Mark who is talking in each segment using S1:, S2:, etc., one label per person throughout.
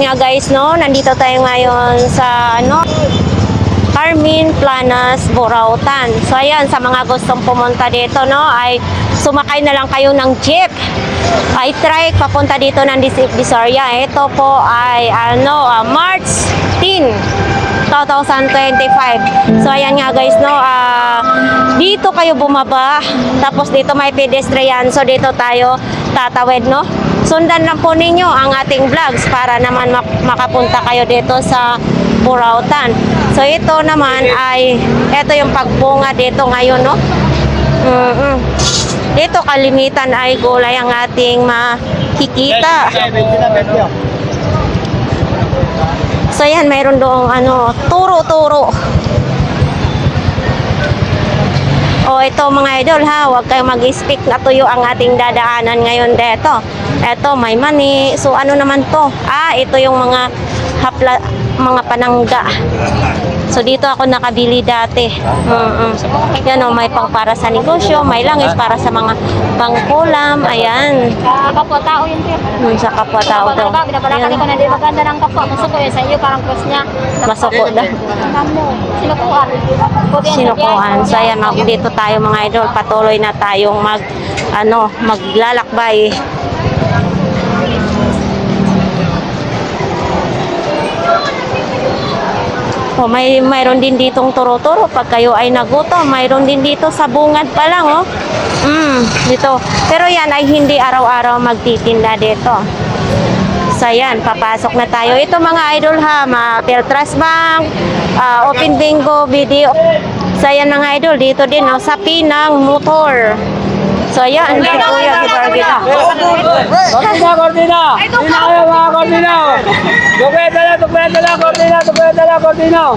S1: nga guys, no, nandito tayo ngayon sa Carmen Planas, Burautan. So ayan, sa mga gustong pumunta dito, no, ay sumakay na lang kayo ng jeep. Ay trike papunta dito ng Divisoria. Ito po ay March 10, 2025. So ayan nga guys, no, dito kayo bumaba, tapos dito may pedestrian, so dito tayo tatawid, no. Sundan lang po ninyo ang ating vlogs para naman makapunta kayo dito sa Burautan. So ito naman ay, ito yung pagbunga dito ngayon, no. Dito kalimitan ay gulay ang ating makikita. So yan, mayroon doong turo-turo. O ito mga idol ha, huwag kayong mag-speak na tuyo ang ating dadaanan ngayon dito. Ito may mani. So ano naman to? Ito yung mga mga panangga. So dito ako nakabili dati. Yan o, may pang para sa negosyo, may langis para sa mga pangkulam. Ayan.
S2: Kapwa-tao yun, Pio.
S1: Sa kapwa-tao daw.
S2: Binabalakali ko na din maganda ng kapwa. Masuko yun sa iyo, parang cross niya.
S1: Masuko daw.
S2: Sinukuan.
S1: Sinukuan. So ayan, dito tayo mga idol. Patuloy na tayong maglalakbay. Mayroon din ditong turo-turo pag kayo ay nagutom. Mayroon din dito sa bungad pa lang, oh. Dito. Pero yan ay hindi araw-araw magtitinda dito. So yan, papasok na tayo. Ito mga idol ha, Peltras Bank, Open Bingo, video. So yan mga idol, dito din sa Pinang Motor. So ayan, si Kuya Gibarbila.
S3: Cordina! Inayo mga Cordina! Tukweta na, Cordina!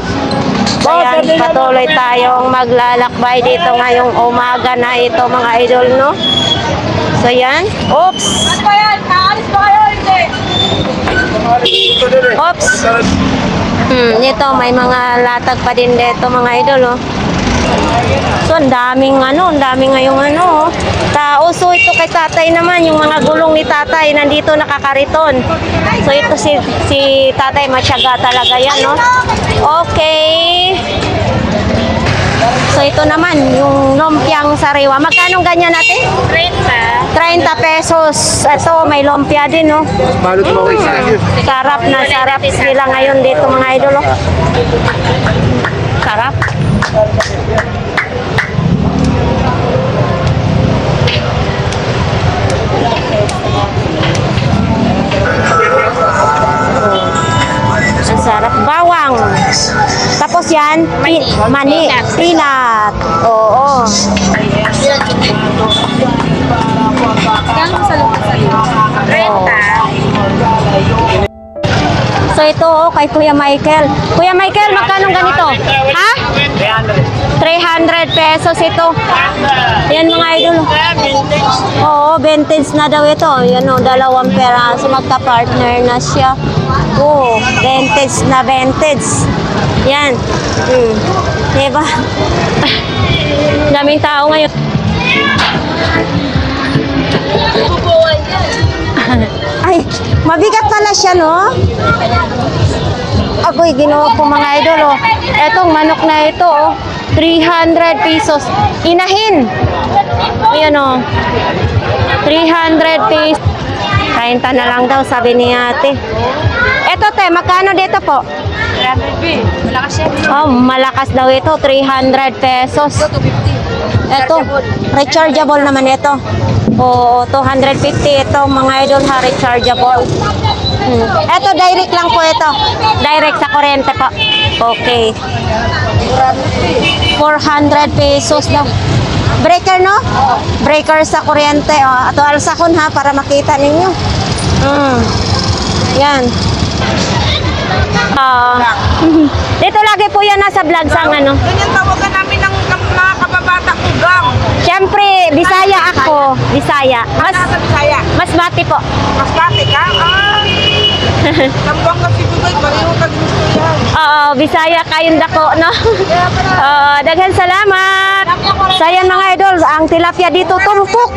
S1: So ayan, patuloy tayong maglalakbay dito ngayong umaga na ito mga idol, no? So ayan, oops!
S2: Ano ba yan? Aalis ba kayo? Hindi.
S1: Oops! Dito, may mga latag pa din dito mga idol, oh. So, ang daming ngayong Uso ito kay tatay naman, yung mga gulong ni tatay, nandito nakakariton. So, ito si tatay, matyaga talaga yan, no? Okay. So, ito naman, yung lumpiang sariwa. Magkano ganyan natin? 30 pesos. Ito, may lumpia din, no? Sarap na sarap sila ngayon dito, mga idol, oh. Sarap. Ang sarap. Bawang. Tapos yan, mani. Peanut. Oo. So ito kay Kuya Michael. Kuya Michael, magkano ganito? Ha? 300 pesos ito. Yan mga idol. Oo, vintage na daw ito. Yan o, 2 peraso. Magka-partner na siya. Oo, vintage na vintage. Yan. Diba? Daming tao ngayon. Ay, mabigat pala siya, no? Agoy, ginawa ko mga idol, oh. Etong manok na ito, oh. 300 pesos. Inahin. Ayan, oh. 300 pesos. 30 na lang daw, sabi ni ate. Eto, te, magkano dito po?
S2: 300. Malakas yan.
S1: Oh, malakas daw ito. 300 pesos. Ito, rechargeable naman ito. Oo, 250 ito mga idol ha, rechargeable. Ito, direct lang po ito. Direct sa kuryente po. Okay. 400 pesos daw. Breaker, no? Breaker sa kuryente. Ito, alsakon ha, para makita ninyo. Yan. Dito lagi po yan nasa vlog sa
S4: Ganyan tawagan namin ng mga kababata kugang.
S1: Siyempre, Bisaya ako. Bisaya.
S4: Nasa Bisaya.
S1: Mas bati po.
S4: Mas dati ka? Zamboanga Sibugay, pareho ka gusto yan.
S1: Oo, Bisaya kayong dako, no? Daghan salamat. So, ayan mga idol, ang tilapia dito tumpok.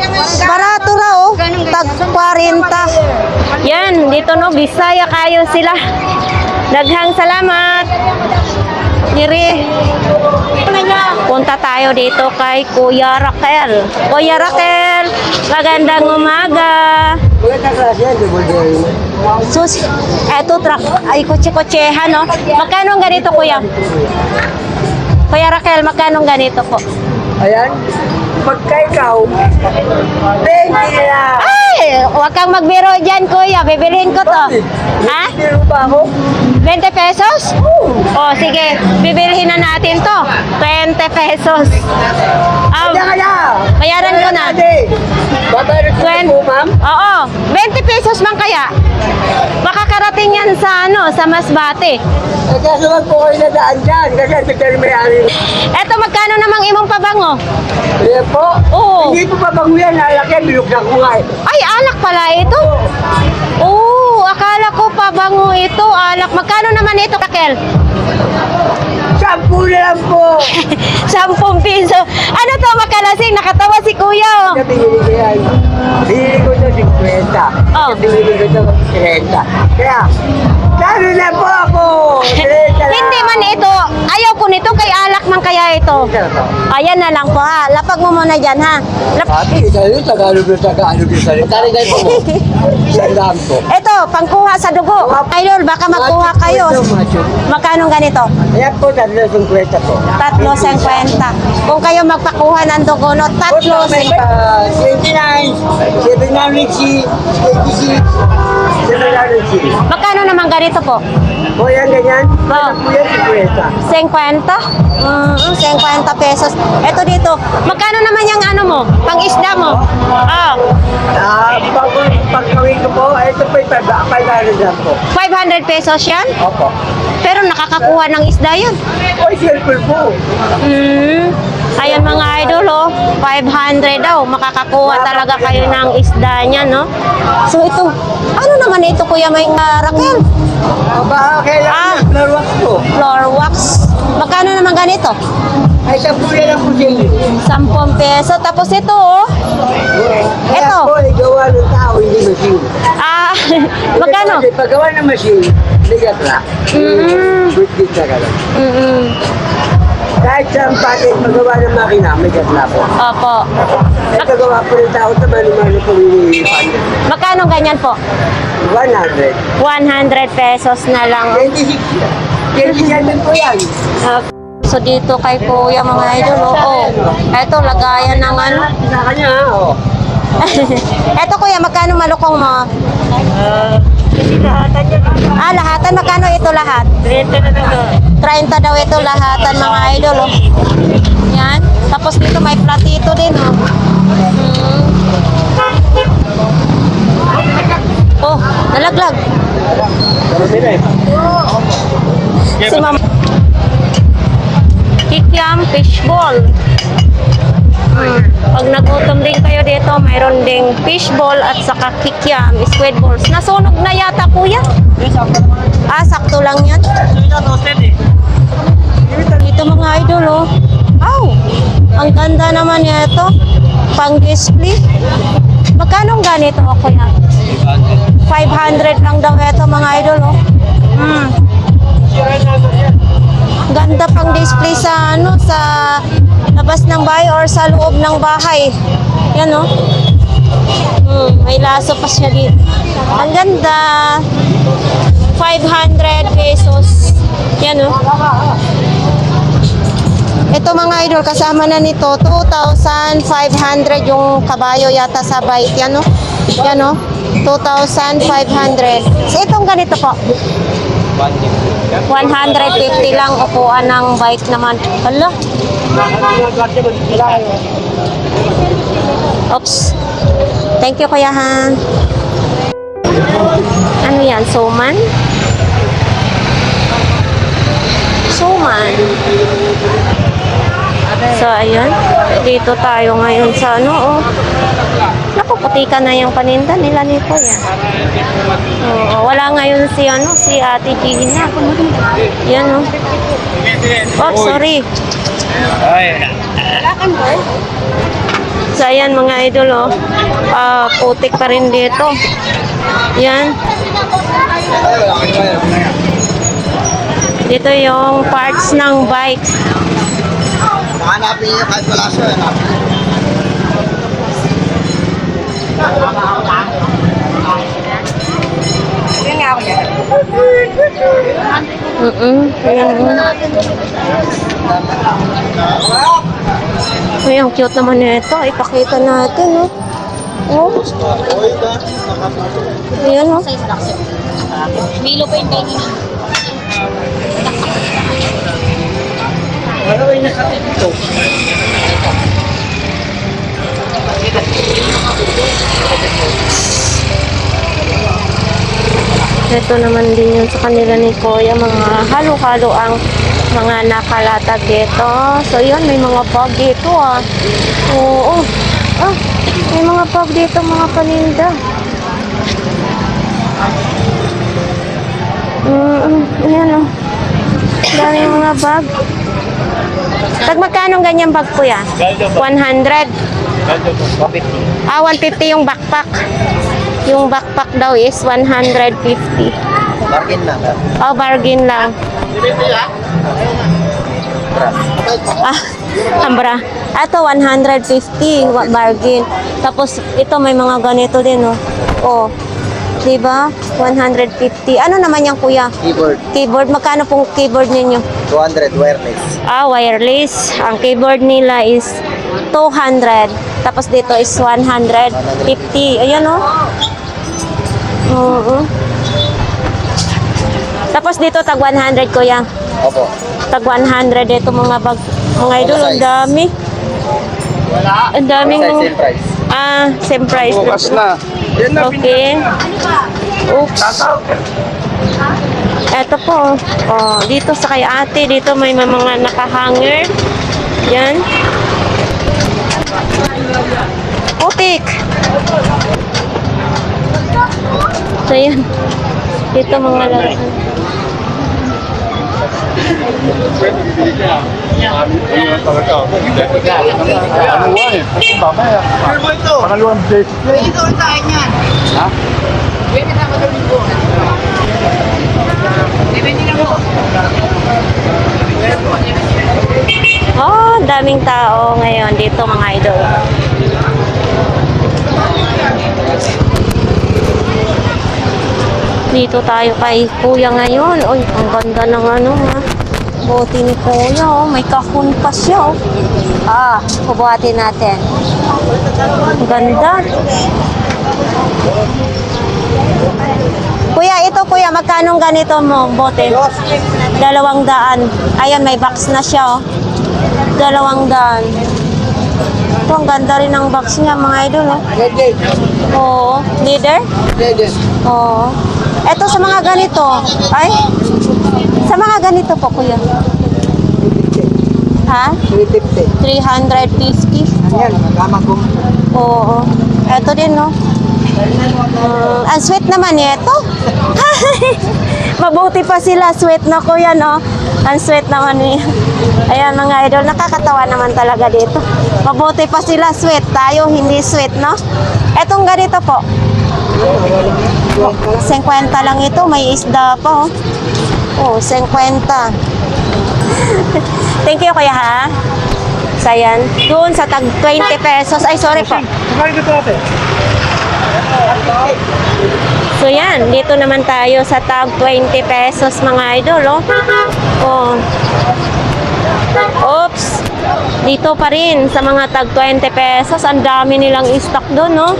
S1: Barato ra, oh. Tag 40. Yan, dito no, Bisaya kayo sila. Daghang salamat. Diri. Punta tayo dito kay Kuya Raquel. Kuya Raquel, magandang umaga. Sus, eto truck, ay kotse-kotsehan, no? Magkano ang ganito, kuya? Kuya Raquel, magkano ang ganito po?
S3: Ayan. Pagka ikaw, 20 na.
S1: Ay, huwag kang magbiro dyan, kuya. Bibilihin ko to. Ha?
S3: Biro ba ako?
S1: 20 pesos? O, sige. Bibilihin na natin to. 20 pesos.
S3: Kaya!
S1: Bayaran ko na.
S3: Babayaran ko na po, ma'am?
S1: Oo. 20 pesos man kaya. Makakarating yan sa ano, sa Masbate.
S3: Eh, kaso wag po kayo nadaan dyan. Kasi tignan may ari.
S1: Eto, magkano namang imong pabango?
S3: Ayan po.
S1: Oo.
S3: Hindi po pabango yan. Nalaki, binuksan ko nga eh.
S1: Ay, alak pala ito. Oo, akala ko pabango ito. Alak. Magkano naman ito, Raquel?
S3: 10 na lang po.
S1: 10 piso. Ano to, makalasing? Nakatawa si kuya.
S3: Kaya binili ko yan. Binili ko ito 50.
S1: Oh.
S3: Kaya binili ko ito 30. Kaya, lalo na po ako. 30 lang.
S1: Hindi man ito. Ayaw ko nito, kay alak man kaya ito. Ayan na lang po ha. Lapag mo muna dyan ha.
S3: Ate, tayo Tagalog na Tagalog yung salita. Taligay po mo. Sandaan po.
S1: Ito, pangkuha sa dugo. Idol, baka magkuha kayo. Magkano ganito?
S3: Ayan po, 3.50 po.
S1: 3.50. Kung kayo magpakuha ng dugo, no, 3.50.
S3: 29, 790, 86, 790.
S1: Magkano naman ganito po?
S3: O yan, ganyan.
S1: Oh.
S3: Ano po yan, 50.
S1: 50 pesos. Ito dito. Magkano naman yung ano mo? Pang-isda mo? Ah,
S3: Pagkawin ko po, ito po yung 500 lang po.
S1: 500 pesos yan?
S3: Opo.
S1: Pero nakakakuha ng isda yan.
S3: O, cellphone po.
S1: Ayan mga idol, oh. 500 daw. Makakakuha talaga kayo ng isda niya, no? So ito, ano naman ito, Kuya May Raquel?
S3: Baka kailangan ng floor wax po.
S1: Floor wax. Magkano naman ganito?
S3: Ay, 10 lang po sa inyo.
S1: 10 peso. Tapos ito, oh.
S3: Kaya
S1: Ito.
S3: po, igawa ng tao, hindi machine.
S1: Ah, magkano?
S3: Kasi paggawa ng machine, bigat na. Good na ka lang. Kahit sa packet, paggawa ng makina, bigat na po.
S1: Opo.
S3: At paggawa po ng tao, tamano-mano po yung
S1: Magkano ganyan po?
S3: 100.
S1: 100 pesos na lang.
S3: 26. 27 po yan.
S1: So dito kay Kuya mga idol, oh. Ito, lagayan ng ano.
S3: Sa kanya, oh.
S1: Ito Kuya, magkano malukong mo? Lahatan. Magkano ito lahat? 30 daw ito lahatan mga idol, oh. Yan. Tapos dito may platito din, oh. Oh, nalaglag. Si Ma'am. Kikiam fishball. Pag nagutom din kayo dito, mayroon ding fishball at saka kikiam, squid balls. Nasunog na yata, kuya? Sakto lang yan. Dito mga idol, oh. Aw, ang ganda naman ito. Pang display. Magkano ganito, kuya? 500 lang daw ito mga idol, oh. Ganda pang display sa ano, sa labas ng bahay or sa loob ng bahay. Yan, oh. May laso pa siya dito. Ang ganda. 500 pesos. Yan, oh. Ito mga idol, kasama na nito, 2,500 yung kabayo yata sa bike. Yan, oh. Yan, oh. 2,500. So, itong ganito po. 150 lang upuan ng bike naman. Hala. Oops. Thank you, kuya, ha. Ano yan? Suman? Suman. So, ayun. Dito tayo ngayon sa ano, oh. Naku, putika na yung paninda nila ni Kuya. Oo, wala ngayon si, si Ate Gina. Yan, oh. Oh, sorry. So, ayan mga idol, oh. Putik pa rin dito. Yan. Dito yung parts ng bike.
S3: Hanapin niyo kahit wala siya.
S4: Yan nga ako yan.
S1: Ayan. Ay, ang cute naman nito. Ipakita natin, no? Oh. Ayan, no?
S2: Milo pa yung kainin.
S1: Ito naman din yun sa kanila ni Kuya, mga halo-halo ang mga nakalatag dito. So yun, may mga bag dito ah. Oo. Ah, may mga bag dito, mga paninda. Ayan oh. Dami mga bag. Tag magkano ganyan bag, Kuya? 100?
S3: 150.
S1: 150 yung backpack. Yung backpack daw is 150.
S3: Bargain lang.
S1: Oh, bargain lang. Ambra. Ito, 150. Bargain. Tapos, ito may mga ganito din, oh. Oh. Diba? 150. Ano naman yan, Kuya?
S3: Keyboard.
S1: Keyboard. Magkano pong keyboard ninyo?
S3: 200 wireless.
S1: Wireless. Ang keyboard nila is 200. Tapos dito is 150. Ayan, oh. Oo. Tapos dito tag 100, Kuya.
S3: Opo.
S1: Tag 100 dito mga bag. Mga idol, ang dami. Ang daming
S3: Same price.
S1: Same price.
S3: Bukas na.
S1: Okay. Oops. Eto po. Oh, dito sa kay ate, dito may mga nakahanger. Yan. Putik. So, yan. Dito mga laruan.
S3: Pangalawang date.
S4: Doon sa akin yan.
S3: Ha?
S4: Pwede na magaling ko. Pwede na mo.
S1: Oh, daming tao ngayon dito mga idol. Dito tayo kay Kuya ngayon. Uy, ang ganda ng bote ni Kuya. Oh. May kahon pa siya. Oh. Kubuhatin natin. Ang ganda. Kuya, ito Kuya, magkano ganito mo bote? 200. Ayan, may box na siya. Oh. 200. Ito, ang ganda rin ng box niya, mga idol. Oh. Oo. Leader? Oo. Ito sa mga ganito. Ay? Sa mga ganito po, Kuya. Ha?
S3: 350.
S1: 350.
S3: Ayan, magkama ko.
S1: Oo. Ito din, no? Ang sweet naman ito. Mabuti pa sila. Sweet na, Kuya, no? Ang sweet naman niya. Ayan, mga idol. Nakakatawa naman talaga dito. Mabuti pa sila. Sweet. Tayo, hindi sweet, no? Etong ganito po. 50 lang ito. May isda pa, oh. Oh, 50. Thank you, Kuya, ha? Sayan. Doon sa tag 20 pesos. Ay, sorry po. So, yan. Dito naman tayo sa tag 20 pesos, mga idol, oh. Oh. Oops. Dito pa rin sa mga tag 20 pesos. Ang dami nilang stock doon, no?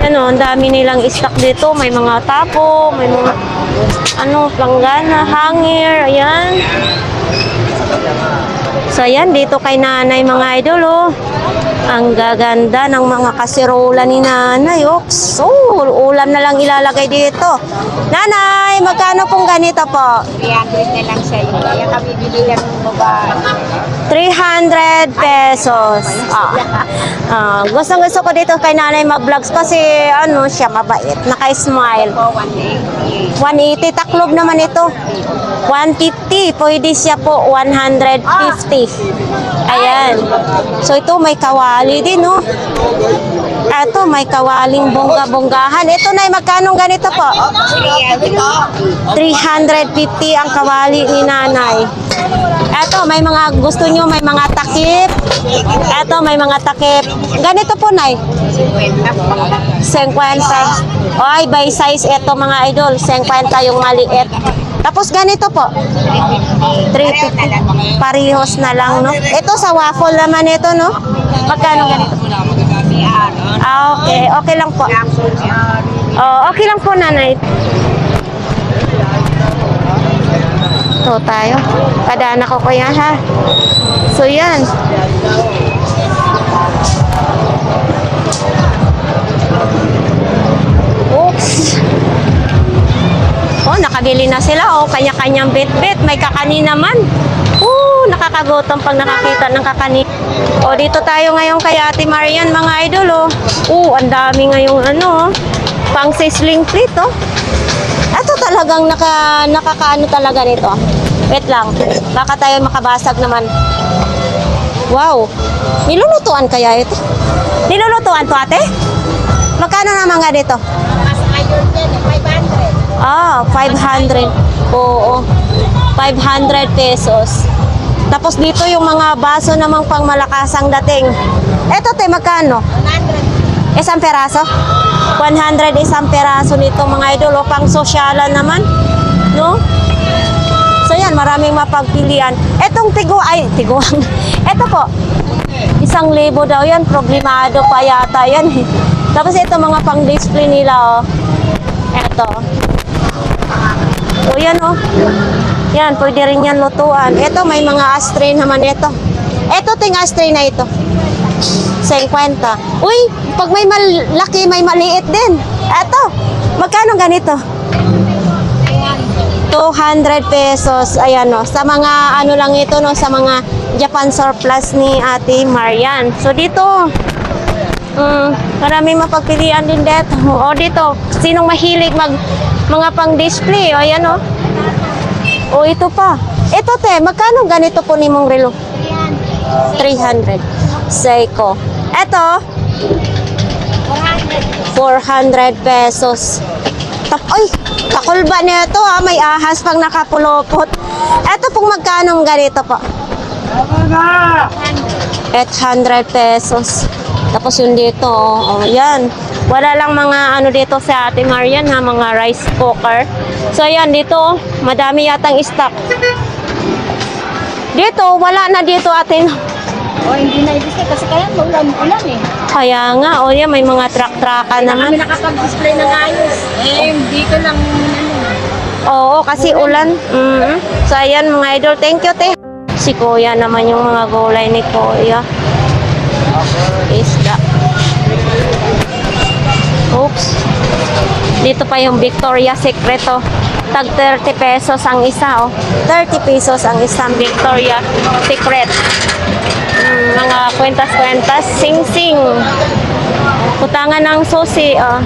S1: Ano, ang dami nilang stock dito. May mga tapo, may mga planggana, hanger, ayan. So, ayan, dito kay nanay, mga idol, oh. Ang gaganda ng mga kasirola ni nanay, oh. So, ulam na lang ilalagay dito. Nanay, magkano pong ganito po?
S2: 300 na lang sa iyo. Kaya kami binigyan ng babae.
S1: 300 pesos. Gusto ko dito kay nanay mag-vlogs kasi ano siya, mabait. Naka-smile. 180. Taklob naman ito. 150. Pwede siya po 150. Ayan. So ito may kawali din, no? Ito may kawaling bongga-bonggahan. Ito na, magkano ganito po? 350 ang kawali ni nanay. Eto, may mga gusto nyo, may mga takip. Eto, may mga takip. Ganito po, nay. 50. Ay, by size ito mga idol. 50 yung maliit. Tapos ganito po. 350. Parehos na lang, no? Ito sa waffle naman ito, no? Magkano ganito? Okay. Okay lang po. Okay lang po, nanay. Ito tayo. Padana ko kuya, ha? So, yan. Oops. Oh, nakabili na sila. Oh, kanya-kanyang bit-bit. May kakani naman. Nakakagutom pag nakakita ng kakani. Oh, dito tayo ngayon kay Ate Marian, mga idol, oh. Ang dami ngayong ano, pang sizzling plate, oh. Ito talagang nakakaano talaga nito. Wait lang. Baka tayo makabasag naman. Wow. Nilulutuan kaya ito? Nilulutuan to, ate? Magkano naman nga dito?
S2: Mas ngayon din, 500.
S1: 500. Oo. 500 pesos. Tapos dito yung mga baso namang pang malakasang dating. Eto, te, magkano?
S2: 100.
S1: Isang peraso? 100 isang peraso nito mga idol. O, pang sosyalan naman. No? So yan, maraming mapagpilian. Etong tiguan. Eto po. 1,000 daw yan. Problemado pa yata yan. Tapos ito mga pang display nila. Eto. O yan, oh. Yan, pwede rin yan lutuan. Ito, may mga ashtray naman ito. Ito, ting ashtray na ito. 50. Uy, pag may malaki, may maliit din. Ito, magkano ganito? 200 pesos. Ayan, no. Sa mga, ano lang ito, no, sa mga Japan surplus ni Ate Marian. So, dito, maraming mapagpilian din dito. O, dito, sinong mahilig mga pang-display? O, ayan, no. O, ito pa. Ito, te, magkano ganito po ni mong relo? 300. Seiko. Ito, 400 pesos. Ay, kakulba na ito, ha. May ahas pang nakapulupot. Ito pong magkano ganito po? 800 pesos. Tapos yung dito, yan. Wala lang mga ano dito sa Ate Marian, ha, mga rice cooker. So, yan, dito, madami yatang stock. Dito, wala na dito atin.
S2: Hindi na i-display kasi kaya maulan eh.
S1: Kaya nga, yan, may mga truck-truckan naman.
S2: Kami nakapag-display ng ayos. Dito lang
S1: Oo, kasi ulan. So, ayan mga idol. Thank you, te. Si Kuya naman yung mga gulay ni Kuya. Isda. Oops. Dito pa yung Victoria's Secret, oh. Tag 30 pesos ang isa, oh. 30 pesos ang isang Victoria's Secret. Mga kwentas-kwentas. Sing-sing. Utangan ng susi, oh.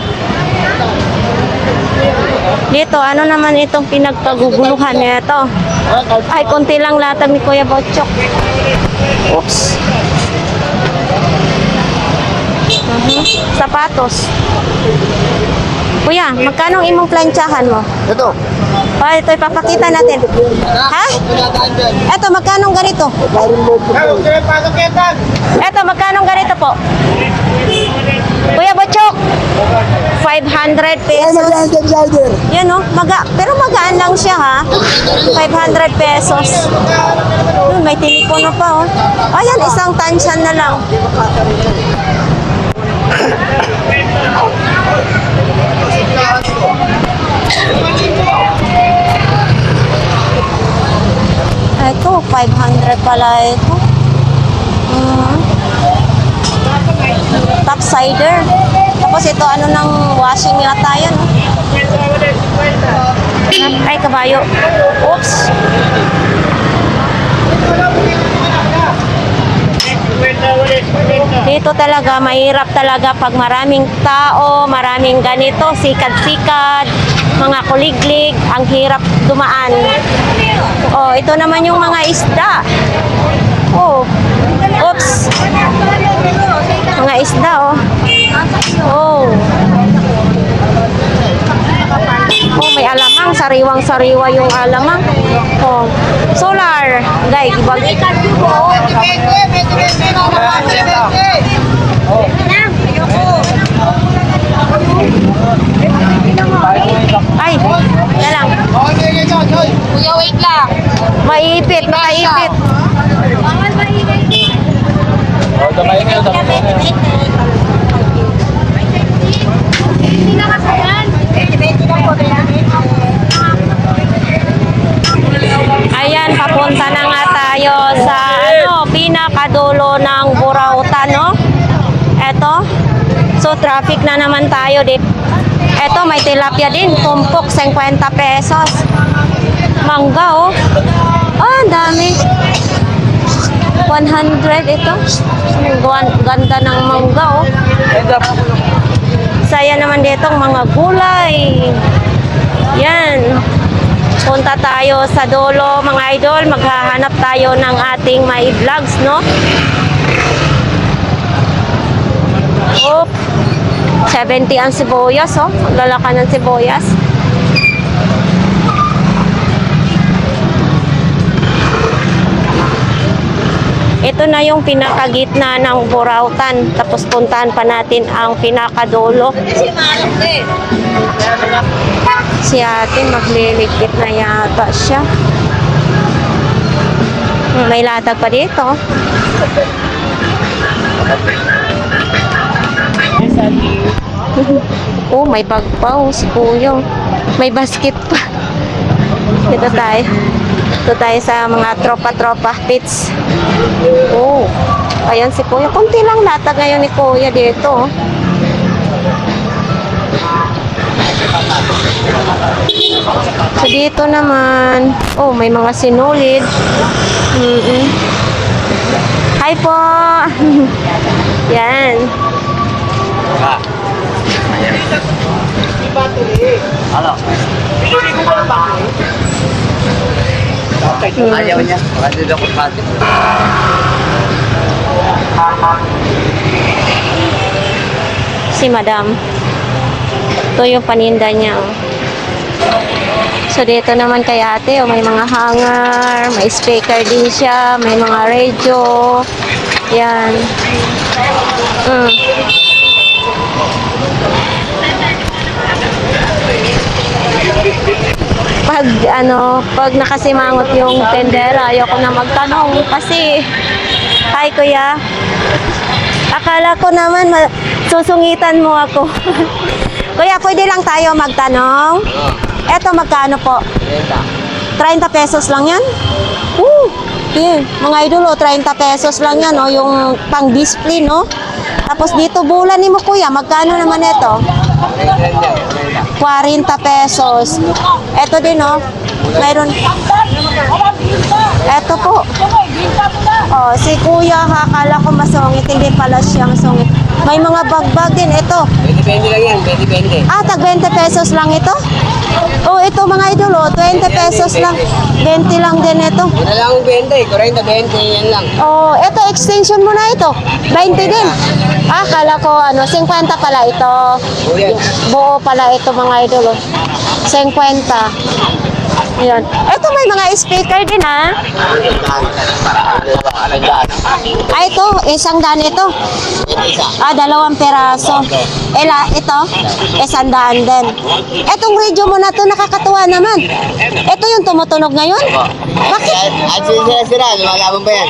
S1: Dito, ano naman itong pinagkaguguluhan nito? Ay, konti lang latag ni Kuya Botchok. Oops. Sapatos. Kuya, magkano imong plantsahan mo?
S3: Ito.
S1: Ito ipapakita natin. Ha? Ito, magkano ganito? Ito, magkano ganito po? Kuya Botchok, 500 pesos. Yan, oh, pero magaan lang siya, ha? 500 pesos. May telepono pa, oh. Ayan, isang tansyan na lang. Ito, 500 pala ito. Top cider. Tapos ito, ano ng washing yata yan. Ay, kabayo. Oops. ganito talaga, mahirap talaga pag maraming tao, maraming ganito, sikat-sikat, mga kuliglig, ang hirap dumaan. Oh, ito naman yung mga isda. Oh, oops. Mga isda, oh. Oh. Oh, may alamang, sariwang-sariwa yung alamang. Oh, solar. Guys, ibag. Ay, yan lang.
S2: Kuya, wait lang.
S1: Maipit, makaipit.
S2: Hindi na kasi yan. 20 lang po.
S1: Ayan, papunta na nga tayo sa pinakadulo ng Burautan, no? Eto. So, traffic na naman tayo dito. Eto, may tilapia din. Tumpok, 50 pesos. Mangga, oh. Oh, ang dami. 100 ito. Ganda ng mangga, oh. Saya naman ditong mga gulay. Yan. Punta tayo sa dulo, mga idol. Maghahanap tayo ng ating may vlogs, no? Oh, 70 ang sibuyas, oh. Lalaka ng sibuyas. Ito na yung pinakagitna ng Burautan. Tapos puntahan pa natin ang pinakadulo. Si ate magliligpit na yata siya. May latag pa dito. Oh, may bag pa, oh, si Kuya. May basket pa. Dito tayo. Dito tayo sa mga tropa-tropa pits. Oh, ayan si Kuya. Kunti lang latag ngayon ni Kuya dito. So dito naman, oh, may mga sinulid. Hi po. Yan.
S3: Ano? Ayaw niya. Makasila ko pati.
S1: Si Madam. Ito yung paninda niya. So dito naman kay ate, oh, may mga hanger, may speaker din siya, may mga radio. Yan. Pag nakasimangot yung tendera, ayoko na magtanong kasi hi kuya. Akala ko naman susungitan mo ako. Kuya, pwede lang tayo magtanong? Eto magkano po? 30 pesos lang yan? Yeah. Mga idol, 30 pesos lang yan, oh, yung pang-display, no? Tapos dito bulan ni mo kuya, magkano naman ito? 40 pesos. Ito din, oh. Mayroon. Ito po. Oh, si kuya, akala ko masungit, hindi pala siya masungit. May mga bagbag din, ito.
S3: 20 lang yan, 20.
S1: Ah, tag 20 pesos lang ito? Oh, ito mga idol, oh, 20 pesos lang. 20 lang din ito.
S3: Wala lang ang 20, 40, 20, yan lang.
S1: Oh, ito extension mo na ito. 20 din. Ah, kala ko 50 pala ito. Buo pala ito mga idol. 50. Yan. Ito may mga speaker din ha. Ah, ito, 100 ito. Ah, 2 peraso. Ito, 100 din. Etong radio mo na to nakakatuwa naman. Ito yung tumutunog ngayon? Bakit?
S3: At sira, lumalaban pa yan.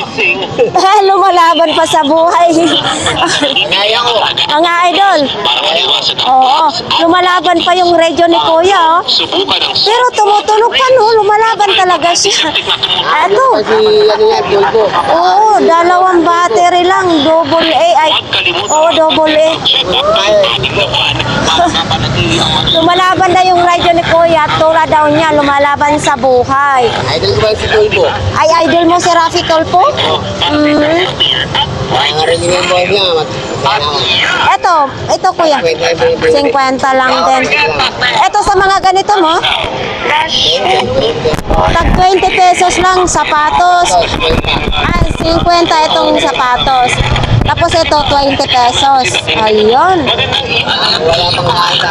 S1: Lumalaban pa sa buhay.
S3: Kaya ko.
S1: Mga idol. Oo, lumalaban pa yung radio ni Kuya, oh. Pero tumutunog pa, no? Lumalaban talaga siya. Ito.
S3: Kasi ano yan, bulbo.
S1: Oo, 2 battery lang. Double A. Ay, oo, double A. Lumalaban na yung radio ni Kuya. Tula daw niya, lumalaban sa buhay.
S3: Idol ko ba si bulbo?
S1: Ay, idol mo si Rafi Tolpo?
S3: Ang rin yung boy niya.
S1: Ito kuya. 50 lang din. Ito sa mga ganito mo. Tag 20 pesos lang, sapatos. Ay, 50 itong sapatos. Tapos ito, 20 pesos. Ayun.
S3: Wala pang nakita.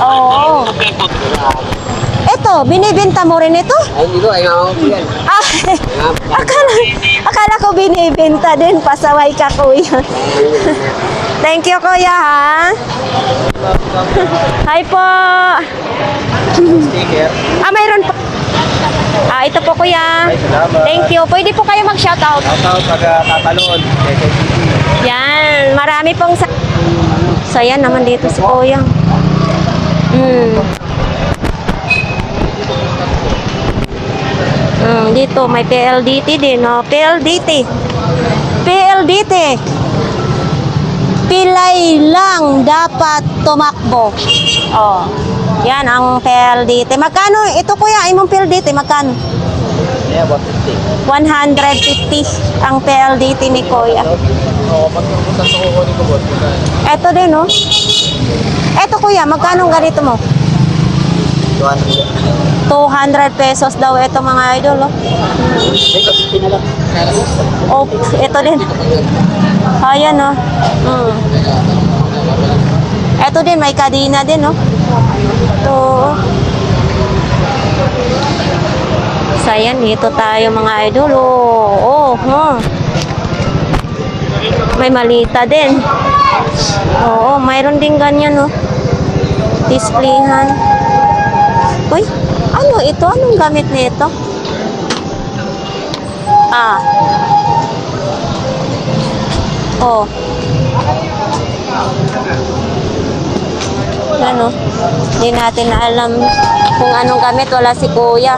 S1: Oo. Ito, binibenta mo rin ito?
S3: Ay, hindi ko. Ay, ako po yan.
S1: Ah, akala ko binibenta din. Pasaway ka, kuya. Thank you, kuya, ha? Hi po.
S3: Sticker.
S1: Mayroon po. Ito po, kuya.
S3: salamat.
S1: Thank you. Pwede po kayo mag-shoutout.
S3: Shoutout taga-tatalon.
S1: Yan, marami pong So, yan naman dito si kuya. Dito, may PLDT din, no? PLDT. Pilay lang dapat tumakbo. Oh. Yan ang PLDT. Magkano? Ito kuya, imong PLDT, magkano?
S3: Yeah, 150.
S1: 150 ang PLDT ni kuya.
S3: Oo, pag pupunta sa kukunin ko, boss.
S1: Ito din, no? Ito kuya, magkano ang ganito mo? 200 pesos daw ito mga idol, oh. Oh, ito din. Ayan, oh. Ito din, may kadina din, oh. Ito. So, ayan, dito tayo mga idol, oh. May malita din. Oo, mayroon din ganyan, oh. Displayhan. Uy, ano ito? Anong gamit nito? Oh. Ano? Hindi natin alam kung anong gamit. Wala si kuya.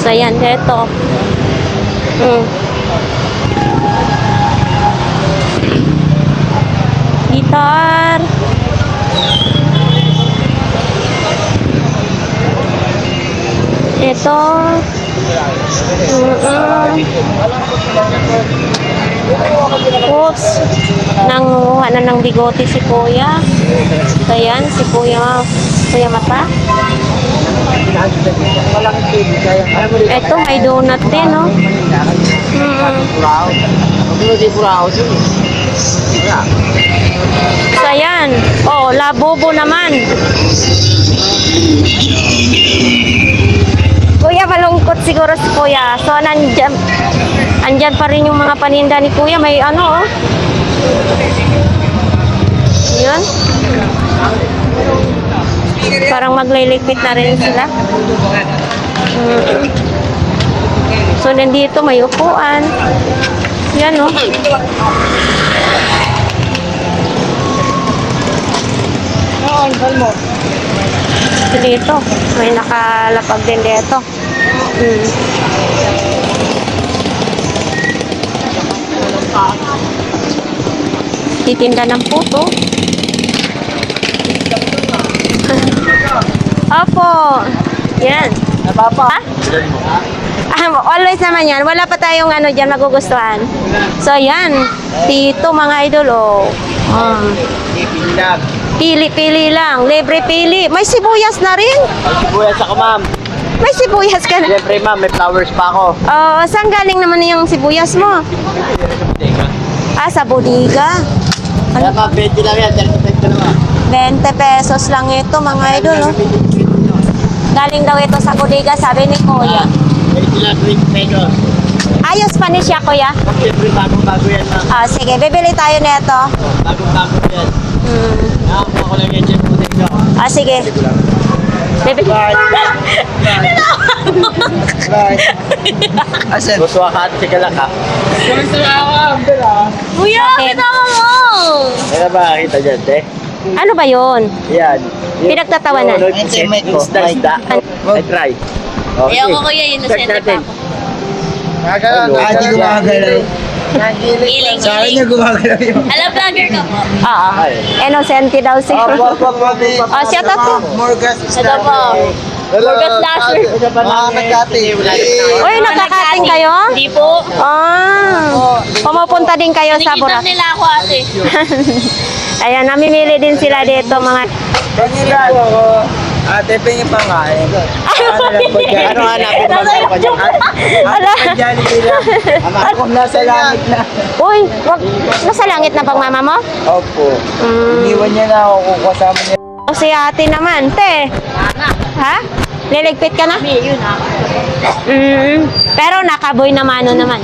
S1: So, yan. Ito. Gitar. Ito. Oops. Nanguha na ng bigote si kuya. Ayan, si kuya Mata. Ito, may donut din, no? So, ayan. Oh, labubo naman. Kuya, malungkot siguro si kuya. So, andyan pa rin yung mga paninda ni kuya. May ano, oh. Yun. Parang magliligpit na rin sila. So, nandito may upuan. Yan, oh. Dito, may nakalapag din dito. Titinda ng puto. Opo. Yan. Ha? Always naman yan. Wala pa tayong ano dyan magugustuhan. So, yan. Dito, mga idol, oh. Pili-pili lang. Libre pili. May sibuyas na rin.
S3: Sibuyas ako, ma'am.
S1: May sibuyas ka na.
S3: Siyempre, ma'am, may flowers pa ako.
S1: Saan galing naman yung sibuyas mo? Sa bodega.
S3: Kaya ma'am, 20 lang yan. 35 ka naman.
S1: 20 pesos lang ito, mga idol, oh. Galing daw ito sa bodega, sabi ni kuya.
S3: 20 lang, 20 pesos.
S1: Ayos pa ni siya, kuya.
S3: Siyempre, bagong-bago yan, ma'am.
S1: Sige, bibili tayo nito.
S3: Bagong-bago yan. Nakakuha ko lang yan dyan.
S1: Sige. Bibili.
S3: Asan? Gusto ka at sigala ka.
S1: Kuya, kitama mo!
S3: Kaya ba kita dyan, te?
S1: Ano ba yun?
S3: Yan.
S1: Pinagtatawanan.
S3: Isda. I try. Okay.
S2: Kuya, yun
S3: Start natin.
S2: ako.
S3: Hindi ko makagalaw.
S2: Iling,
S3: Sa akin niya gumagalaw yun.
S2: Alam, vlogger ka po.
S1: Oo. Innocente daw siya. Oh, shout out po.
S3: Morgas
S2: Ito po. Morgas Lasher.
S3: nagkati.
S1: Uy, nakakating kayo?
S2: Hindi po.
S1: Pumupunta din kayo sa
S2: Nakikita
S1: Boracay.
S2: nila ako ate.
S1: Ayan, namimili din sila dito mga...
S3: Pangilan ako. Ate, pingin pa nga eh. Ano hanapin mo sa kanya?
S1: Ala.
S3: Ako nasa langit na.
S1: Uy, wag, nasa langit na bang mama mo?
S3: Opo.
S1: Mm.
S3: Iniwan niya na ako kung kasama niya.
S1: O si ate naman, te. Ha? Liligpit ka na?
S2: Hindi, yun ah.
S1: Pero nakaboy na mano naman.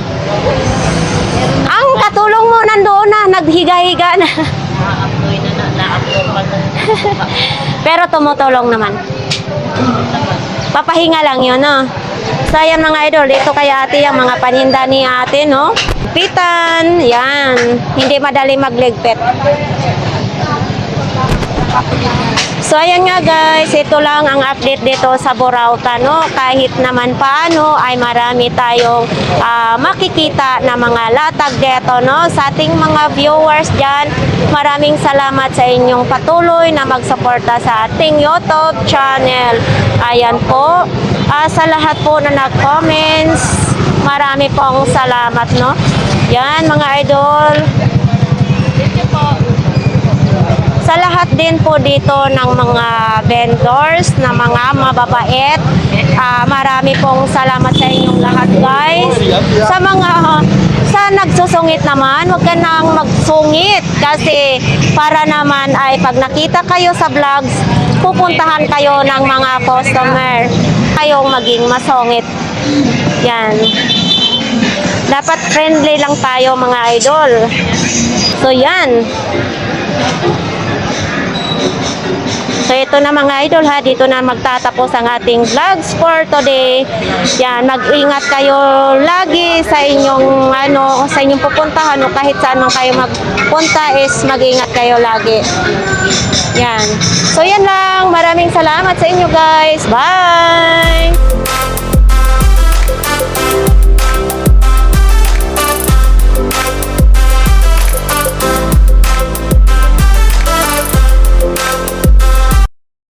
S1: Ang katulong mo nandoon na, naghiga-higa na.
S2: Nakaapoy na na. Nakaapoy pa na.
S1: Pero tumutulong naman. Papahinga lang yun, no? So, ayan mga idol, dito kay ate, ang mga paninda ni ate, no? Pitan, yan. Hindi madali magligpit. So, ayan nga guys, ito lang ang update dito sa Burauta, no? Kahit naman paano ay marami tayong makikita na mga latag dito, no? Sa ating mga viewers dyan, maraming salamat sa inyong patuloy na magsuporta sa ating YouTube channel. Ayan po, sa lahat po na nag-comments, marami pong salamat, no? Yan mga idol. Sa lahat din po dito ng mga vendors na mga mababait, marami pong salamat sa inyong lahat guys. Sa mga sa nagsusungit naman, huwag ka nang magsungit kasi para naman ay pag nakita kayo sa vlogs, pupuntahan kayo ng mga customer. Kayong maging masungit. Yan. Dapat friendly lang tayo mga idol. So yan. So ito na mga idol ha, dito na magtatapos ang ating vlogs for today. Yan, mag-ingat kayo lagi sa inyong sa inyong pupuntahan o kahit saan man kayo magpunta is mag-ingat kayo lagi. Yan. So yan lang, maraming salamat sa inyo guys. Bye.